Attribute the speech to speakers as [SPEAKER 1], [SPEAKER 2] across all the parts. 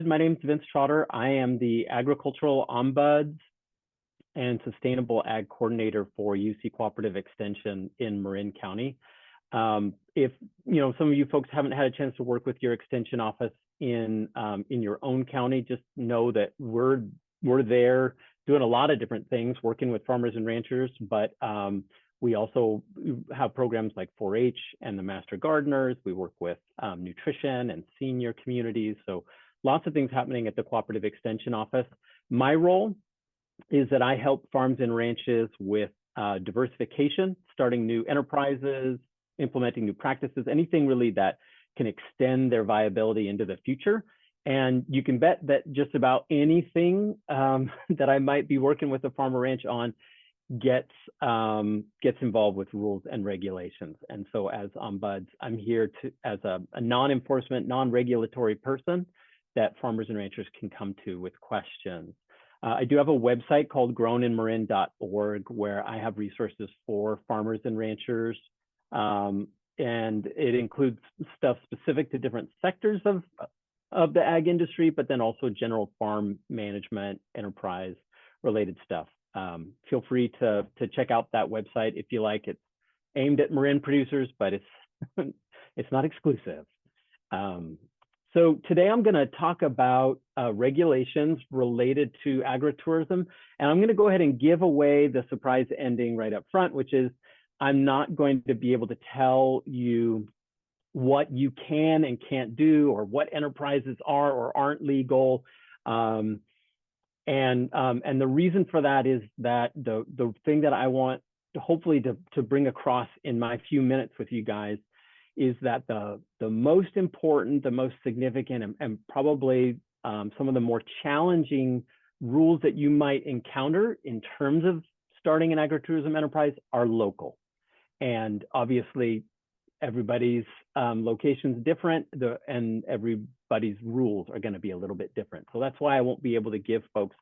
[SPEAKER 1] My name is Vince Trotter. I am the Agricultural Ombuds and Sustainable Ag Coordinator for UC Cooperative Extension in Marin County. If some of you folks haven't had a chance to work with your extension office in your own county, just know that we're there doing a lot of different things, working with farmers and ranchers, but we also have programs like 4-H and the Master Gardeners. We work with nutrition and senior communities. So lots of things happening at the Cooperative Extension Office. My role is that I help farms and ranches with diversification, starting new enterprises, implementing new practices, anything really that can extend their viability into the future. And you can bet that just about anything that I might be working with a farm or ranch on gets involved with rules and regulations. And so as Ombuds, I'm here as a non-enforcement, non-regulatory person that farmers and ranchers can come to with questions. I do have a website called growninmarin.org where I have resources for farmers and ranchers. And it includes stuff specific to different sectors of the ag industry, but then also general farm management, enterprise related stuff. Feel free to check out that website if you like. It's aimed at Marin producers, but it's not exclusive. So today I'm going to talk about regulations related to agritourism, and I'm going to go ahead and give away the surprise ending right up front, which is I'm not going to be able to tell you what you can and can't do, or what enterprises are or aren't legal. And the reason for that is that the thing that I want to hopefully to bring across in my few minutes with you guys is that the most important, the most significant, and probably some of the more challenging rules that you might encounter in terms of starting an agritourism enterprise are local. And obviously, everybody's location is different, and everybody's rules are going to be a little bit different. So that's why I won't be able to give folks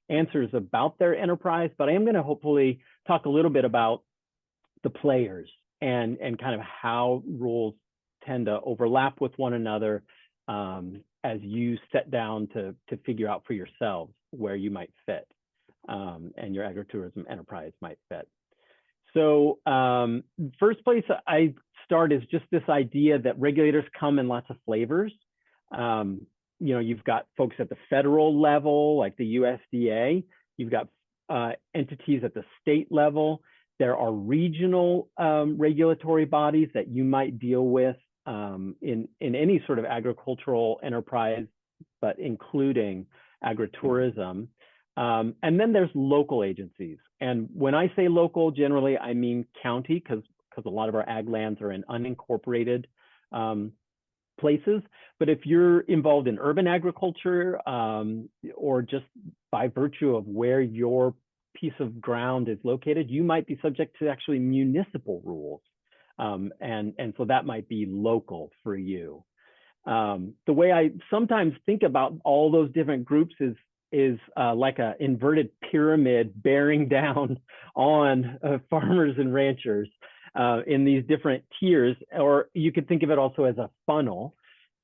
[SPEAKER 1] answers about their enterprise, but I am going to hopefully talk a little bit about the players and kind of how rules tend to overlap with one another as you set down to figure out for yourselves where you might fit and your agritourism enterprise might fit. So first place I start is just this idea that regulators come in lots of flavors. You've got folks at the federal level, like the USDA. You've got entities at the state level. There are regional regulatory bodies that you might deal with in any sort of agricultural enterprise, but including agritourism. And then there's local agencies. And when I say local, generally I mean county, because a lot of our ag lands are in unincorporated places. But if you're involved in urban agriculture, or just by virtue of where your piece of ground is located, you might be subject to actually municipal rules. And so that might be local for you. The way I sometimes think about all those different groups is like an inverted pyramid bearing down on farmers and ranchers in these different tiers, or you could think of it also as a funnel.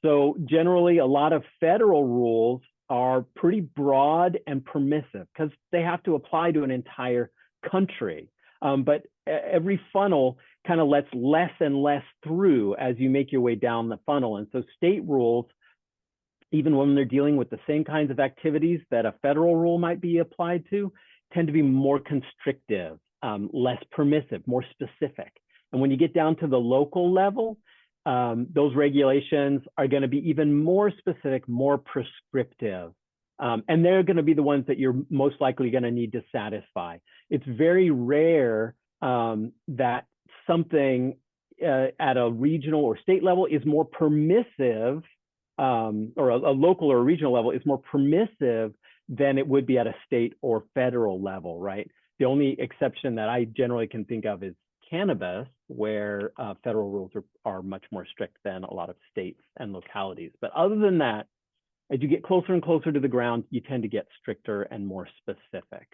[SPEAKER 1] So generally, a lot of federal rules are pretty broad and permissive because they have to apply to an entire country. But every funnel kind of lets less and less through as you make your way down the funnel. And so state rules, even when they're dealing with the same kinds of activities that a federal rule might be applied to, tend to be more constrictive, less permissive, more specific. And when you get down to the local level, those regulations are going to be even more specific, more prescriptive. And they're going to be the ones that you're most likely going to need to satisfy. It's very rare that something at a regional or state level is more permissive, or a local or a regional level is more permissive than it would be at a state or federal level, right? The only exception that I generally can think of is cannabis, where federal rules are much more strict than a lot of states and localities. But other than that, as you get closer and closer to the ground, you tend to get stricter and more specific.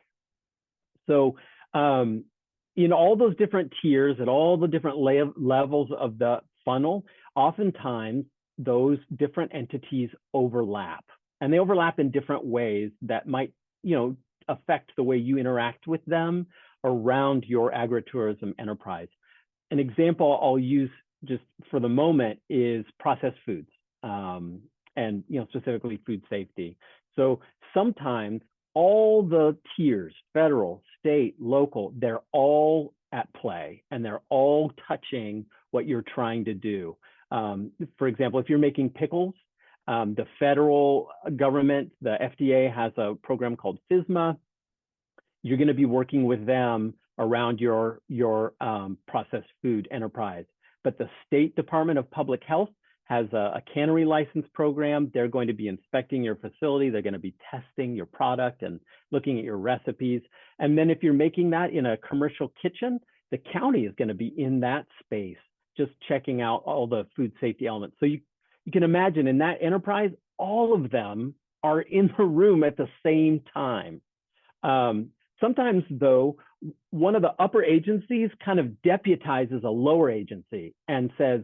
[SPEAKER 1] So in all those different tiers, at all the different levels of the funnel, oftentimes those different entities overlap. and they overlap in different ways that might, affect the way you interact with them around your agritourism enterprise. An example I'll use just for the moment is processed foods, and specifically food safety. So sometimes all the tiers, federal, state, local, they're all at play, and they're all touching what you're trying to do. For example, if you're making pickles, the federal government, the FDA, has a program called FSMA. You're going to be working with them around your processed food enterprise. But the State Department of Public Health has a cannery license program. They're going to be inspecting your facility. They're going to be testing your product and looking at your recipes. And then if you're making that in a commercial kitchen, the county is going to be in that space, just checking out all the food safety elements. So you can imagine in that enterprise, all of them are in the room at the same time. Sometimes, though, one of the upper agencies kind of deputizes a lower agency and says,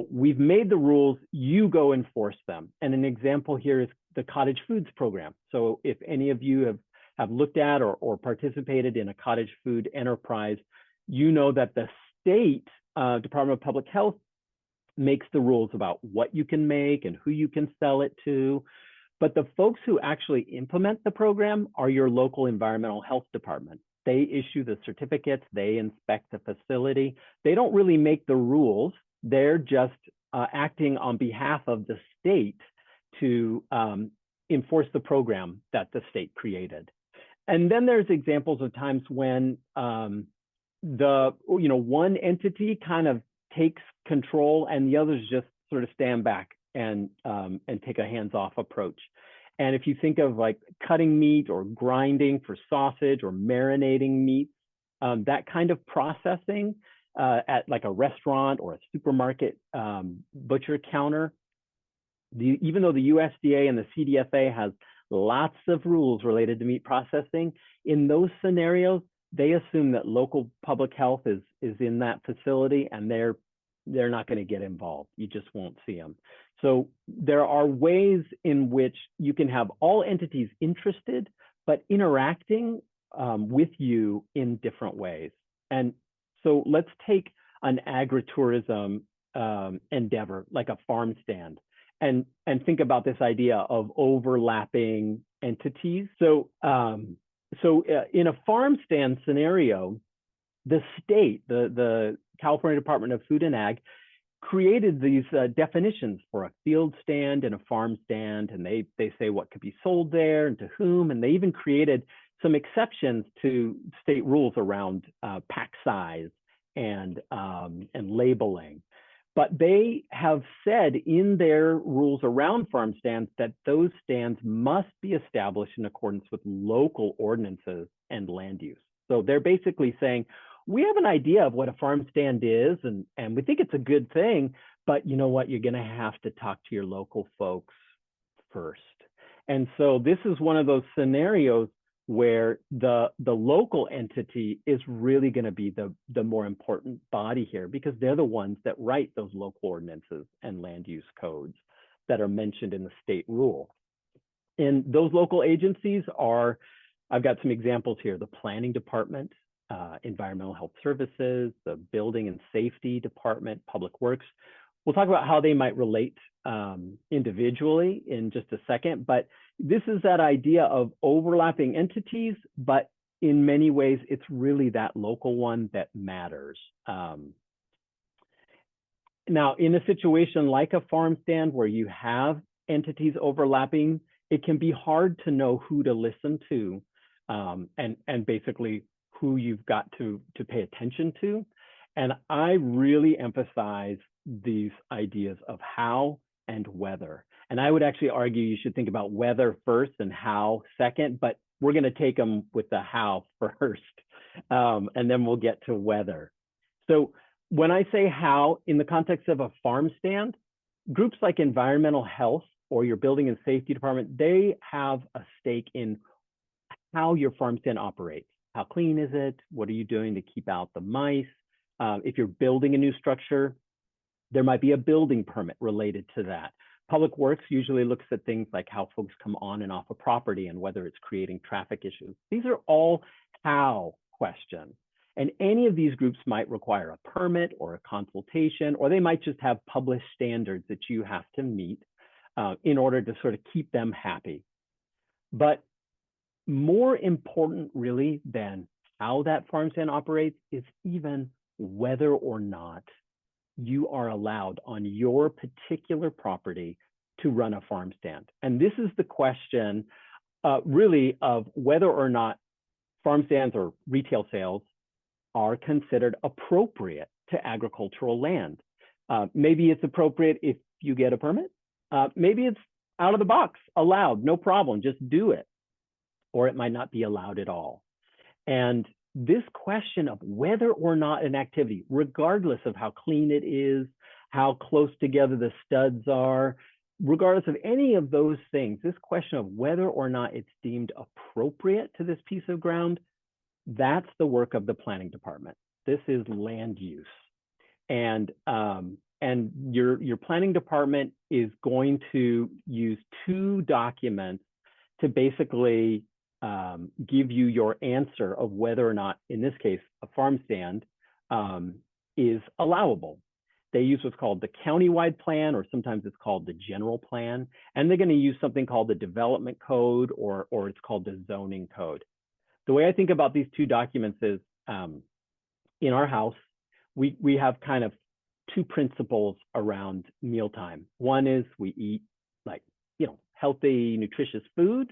[SPEAKER 1] we've made the rules, you go enforce them. And an example here is the cottage foods program. So if any of you have looked at or participated in a cottage food enterprise, you know that the state Department of Public Health makes the rules about what you can make and who you can sell it to. But the folks who actually implement the program are your local environmental health department. They issue the certificates, they inspect the facility. They don't really make the rules. They're just acting on behalf of the state to enforce the program that the state created. And then there's examples of times when one entity kind of takes control and the others just sort of stand back and take a hands-off approach. And if you think of like cutting meat or grinding for sausage or marinating meat, that kind of processing at like a restaurant or a supermarket butcher counter, even though the USDA and the CDFA has lots of rules related to meat processing, in those scenarios, they assume that local public health is in that facility, and they're not going to get involved. You just won't see them. So there are ways in which you can have all entities interested, but interacting with you in different ways. And so let's take an agritourism endeavor, like a farm stand, and think about this idea of overlapping entities. So in a farm stand scenario, the state, the California Department of Food and Ag, created these definitions for a field stand and a farm stand, and they say what could be sold there and to whom, and they even created some exceptions to state rules around pack size and labeling. But they have said in their rules around farm stands that those stands must be established in accordance with local ordinances and land use. So they're basically saying, we have an idea of what a farm stand is, and we think it's a good thing, but you know what? You're going to have to talk to your local folks first. And so this is one of those scenarios where the local entity is really going to be the more important body here, because they're the ones that write those local ordinances and land use codes that are mentioned in the state rule. And those local agencies are, I've got some examples here, the planning department, environmental health services, the building and safety department, public works. We'll talk about how they might relate individually in just a second, but this is that idea of overlapping entities, but in many ways, it's really that local one that matters. Now, in a situation like a farm stand where you have entities overlapping, it can be hard to know who to listen to and basically who you've got to pay attention to. And I really emphasize these ideas of how and whether. And I would actually argue you should think about whether first and how second, but we're going to take them with the how first, and then we'll get to whether. So when I say how, in the context of a farm stand, groups like environmental health or your building and safety department, they have a stake in how your farm stand operates. How clean is it? What are you doing to keep out the mice? If you're building a new structure, there might be a building permit related to that. Public Works usually looks at things like how folks come on and off a property and whether it's creating traffic issues. These are all how questions. And any of these groups might require a permit or a consultation, or they might just have published standards that you have to meet in order to sort of keep them happy. But more important really than how that farm stand operates is even whether or not you are allowed on your particular property to run a farm stand. And this is the question really of whether or not farm stands or retail sales are considered appropriate to agricultural land. Maybe it's appropriate if you get a permit. Maybe it's out of the box, allowed, no problem, just do it. Or it might not be allowed at all. And this question of whether or not an activity, regardless of how clean it is, how close together the studs are, regardless of any of those things, this question of whether or not it's deemed appropriate to this piece of ground, that's the work of the planning department. This is land use. And your planning department is going to use two documents to basically give you your answer of whether or not, in this case, a farm stand is allowable. They use what's called the countywide plan, or sometimes it's called the general plan. And they're going to use something called the development code, or it's called the zoning code. The way I think about these two documents is in our house, we have kind of two principles around mealtime. One is we eat like, healthy, nutritious food.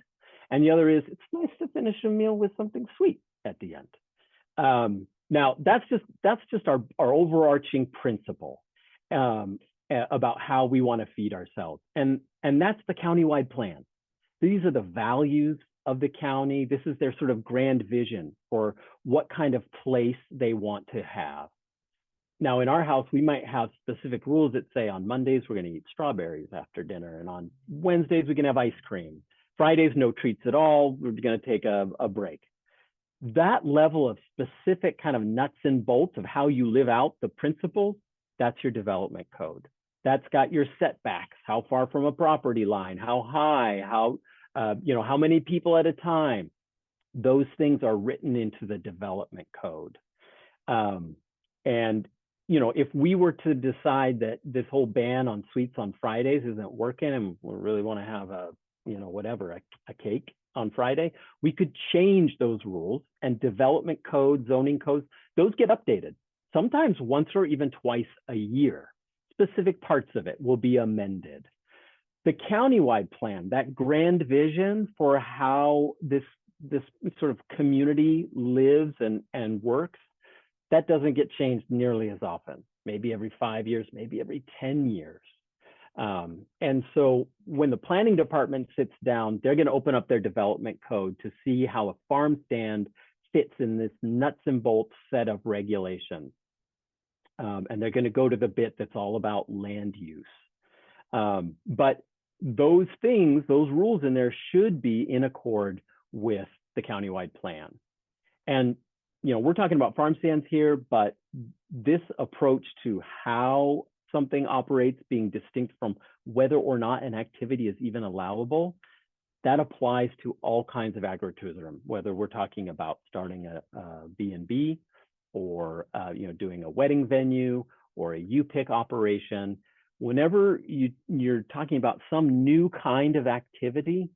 [SPEAKER 1] And the other is it's nice to finish a meal with something sweet at the end. Now, that's just our overarching principle about how we want to feed ourselves. And that's the countywide plan. These are the values of the county. This is their sort of grand vision for what kind of place they want to have. Now, in our house, we might have specific rules that say on Mondays, we're going to eat strawberries after dinner. And on Wednesdays, we can have ice cream. Fridays, no treats at all. We're going to take a break. That level of specific kind of nuts and bolts of how you live out the principles, that's your development code. That's got your setbacks, how far from a property line, how high, how many people at a time. Those things are written into the development code. And if we were to decide that this whole ban on sweets on Fridays isn't working and we really want to have a cake on Friday, we could change those rules, and development code, zoning codes, those get updated. Sometimes once or even twice a year. Specific parts of it will be amended. The countywide plan, that grand vision for how this sort of community lives and works, that doesn't get changed nearly as often. Maybe every 5 years, maybe every 10 years. And so when the planning department sits down, they're going to open up their development code to see how a farm stand fits in this nuts and bolts set of regulations. And they're going to go to the bit that's all about land use. But those things, those rules in there should be in accord with the countywide plan. And, we're talking about farm stands here, but this approach to how something operates being distinct from whether or not an activity is even allowable, that applies to all kinds of agritourism, whether we're talking about starting a B&B or doing a wedding venue or a U-pick operation. Whenever you're talking about some new kind of activity,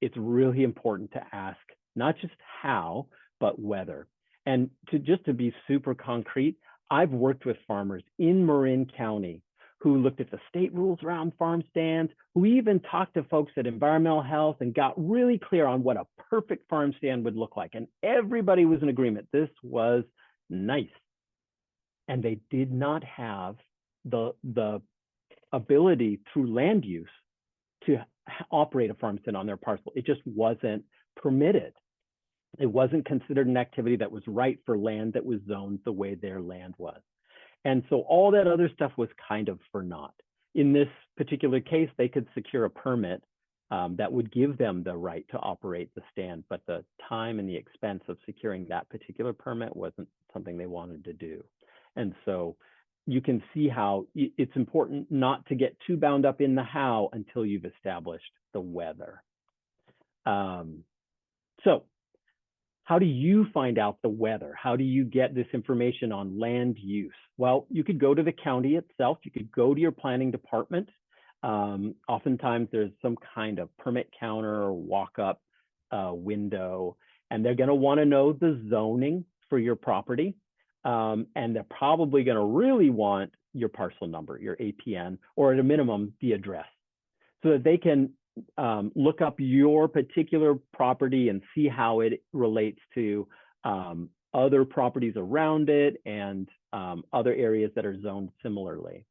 [SPEAKER 1] it's really important to ask not just how, but whether. And to be super concrete, I've worked with farmers in Marin County who looked at the state rules around farm stands, who even talked to folks at environmental health and got really clear on what a perfect farm stand would look like. And everybody was in agreement. This was nice. And they did not have the ability through land use to operate a farm stand on their parcel. It just wasn't permitted. It wasn't considered an activity that was right for land that was zoned the way their land was. And so all that other stuff was kind of for naught. In this particular case, they could secure a permit that would give them the right to operate the stand, but the time and the expense of securing that particular permit wasn't something they wanted to do. And so, you can see how it's important not to get too bound up in the how until you've established the whether. So how do you find out the whether? How do you get this information on land use? Well, you could go to the county itself. You could go to your planning department. Oftentimes there's some kind of permit counter or walk-up window, and they're going to want to know the zoning for your property. And they're probably going to really want your parcel number, your APN, or at a minimum, the address, so that they can look up your particular property and see how it relates to other properties around it and other areas that are zoned similarly.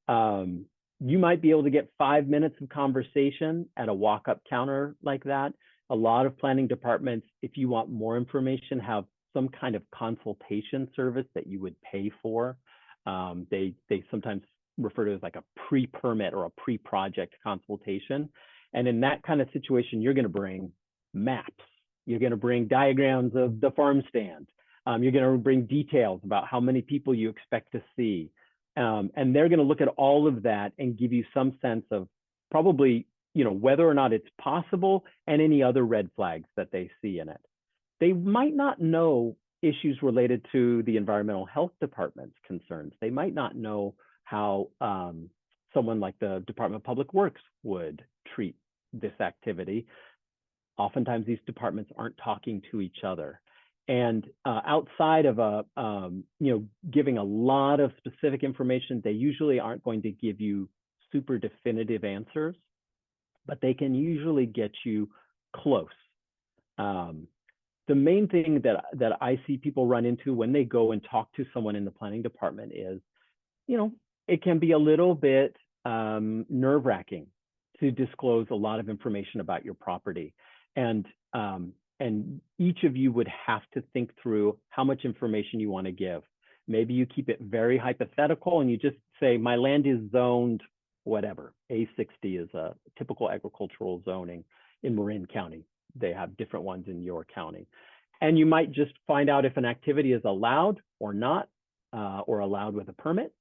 [SPEAKER 1] You might be able to get 5 minutes of conversation at a walk-up counter like that. A lot of planning departments, if you want more information, have some kind of consultation service that you would pay for. They sometimes refer to it as like a pre-permit or a pre-project consultation. And in that kind of situation, you're going to bring maps. You're going to bring diagrams of the farm stand. You're going to bring details about how many people you expect to see. And they're going to look at all of that and give you some sense of probably, whether or not it's possible and any other red flags that they see in it. They might not know issues related to the environmental health department's concerns. They might not know how someone like the Department of Public Works would treat this activity. Oftentimes these departments aren't talking to each other. And outside of giving a lot of specific information, they usually aren't going to give you super definitive answers, but they can usually get you close. The main thing that I see people run into when they go and talk to someone in the planning department is, it can be a little bit nerve-wracking to disclose a lot of information about your property. And each of you would have to think through how much information you want to give. Maybe you keep it very hypothetical and you just say, my land is zoned, whatever. A60 is a typical agricultural zoning in Marin County. They have different ones in your county. And you might just find out if an activity is allowed or not, or allowed with a permit,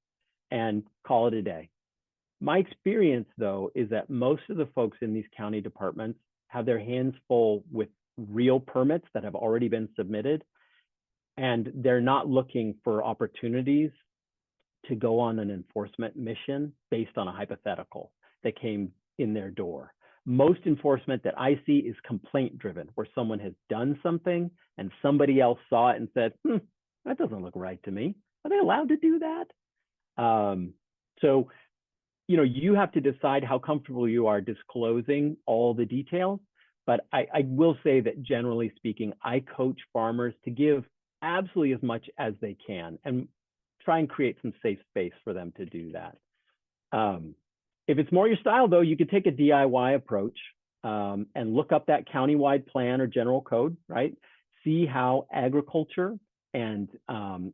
[SPEAKER 1] and call it a day. My experience, though, is that most of the folks in these county departments have their hands full with real permits that have already been submitted, and they're not looking for opportunities to go on an enforcement mission based on a hypothetical that came in their door. Most enforcement that I see is complaint driven, where someone has done something and somebody else saw it and said, that doesn't look right to me. Are they allowed to do that? So, you have to decide how comfortable you are disclosing all the details. But I will say that generally speaking, I coach farmers to give absolutely as much as they can and try and create some safe space for them to do that. If it's more your style, though, you could take a DIY approach and look up that countywide plan or general code, right? See how agriculture and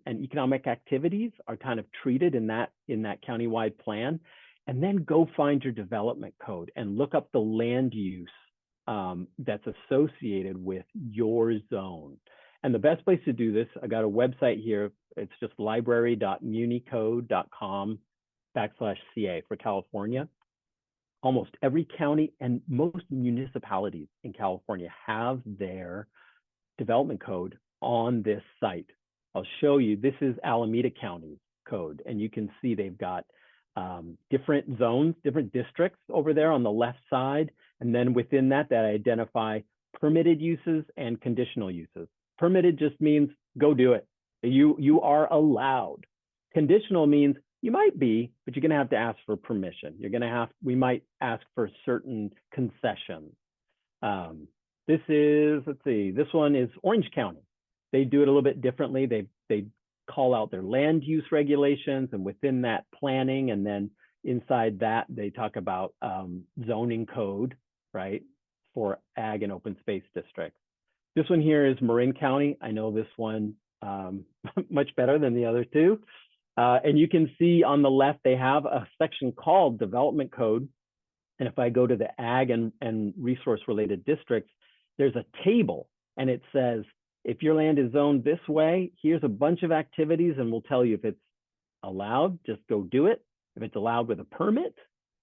[SPEAKER 1] economic activities are kind of treated in that countywide plan, and then go find your development code and look up the land use that's associated with your zone. And the best place to do this, I got a website here. It's just library.municode.com/CA for California. Almost every county and most municipalities in California have their development code on this site. I'll show you, this is Alameda County's code, and you can see they've got different zones, different districts over there on the left side. And then within that, identify permitted uses and conditional uses. Permitted just means go do it. You are allowed. Conditional means you might be, but you're going to have to ask for permission. We might ask for certain concessions. This is, this one is Orange County. They do it a little bit differently. They call out their land use regulations, and within that planning, and then inside that they talk about zoning code, right, for ag and open space districts. This one here is Marin County. I know this one much better than the other two. And you can see on the left, they have a section called Development Code. And if I go to the ag and resource related districts, there's a table, and it says, if your land is zoned this way, here's a bunch of activities, and we'll tell you if it's allowed, just go do it. If it's allowed with a permit,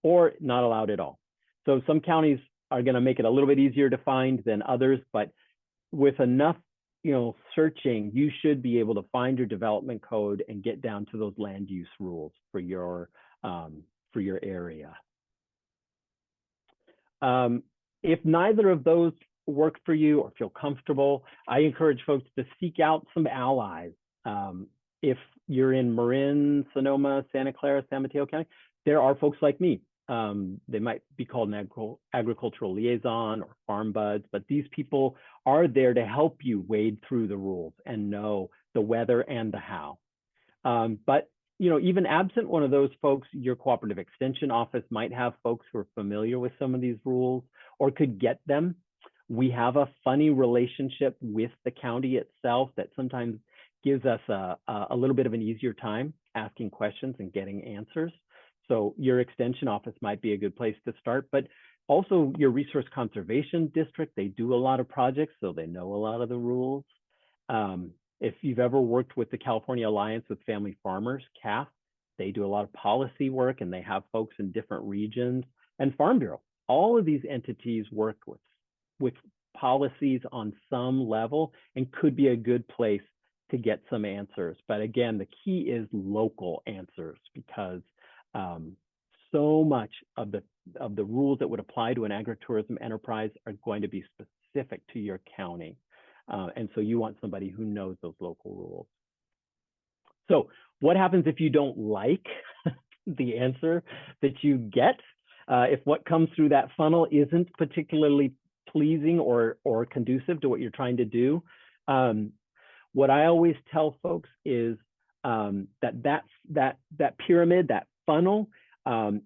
[SPEAKER 1] or not allowed at all. So some counties are going to make it a little bit easier to find than others, but with enough searching, you should be able to find your development code and get down to those land use rules for your area. If neither of those work for you or feel comfortable, I encourage folks to seek out some allies. If you're in Marin, Sonoma, Santa Clara, San Mateo County, there are folks like me. They might be called an agricultural liaison or farm buds, but these people are there to help you wade through the rules and know the whether and the how. But even absent one of those folks, your cooperative extension office might have folks who are familiar with some of these rules or could get them. We have a funny relationship with the county itself that sometimes gives us a little bit of an easier time asking questions and getting answers. So your extension office might be a good place to start, but also your resource conservation district, they do a lot of projects, so they know a lot of the rules. If you've ever worked with the California Alliance with Family Farmers, CAF, they do a lot of policy work and they have folks in different regions. And Farm Bureau, all of these entities work with policies on some level and could be a good place to get some answers. But again, the key is local answers, because so much of the rules that would apply to an agritourism enterprise are going to be specific to your county. And so you want somebody who knows those local rules. So what happens if you don't like the answer that you get? If what comes through that funnel isn't particularly pleasing or conducive to what you're trying to do, what I always tell folks is that pyramid, that funnel,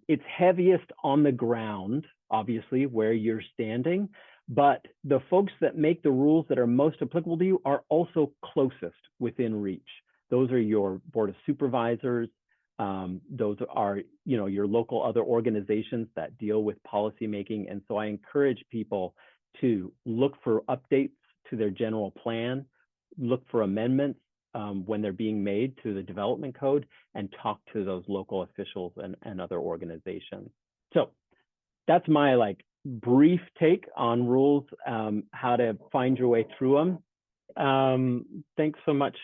[SPEAKER 1] it's heaviest on the ground, obviously, where you're standing, but the folks that make the rules that are most applicable to you are also closest within reach. Those are your board of supervisors. Those are, your local other organizations that deal with policymaking. And so I encourage people to look for updates to their general plan, look for amendments when they're being made to the development code, and talk to those local officials and other organizations. So that's my brief take on rules, how to find your way through them. Thanks so much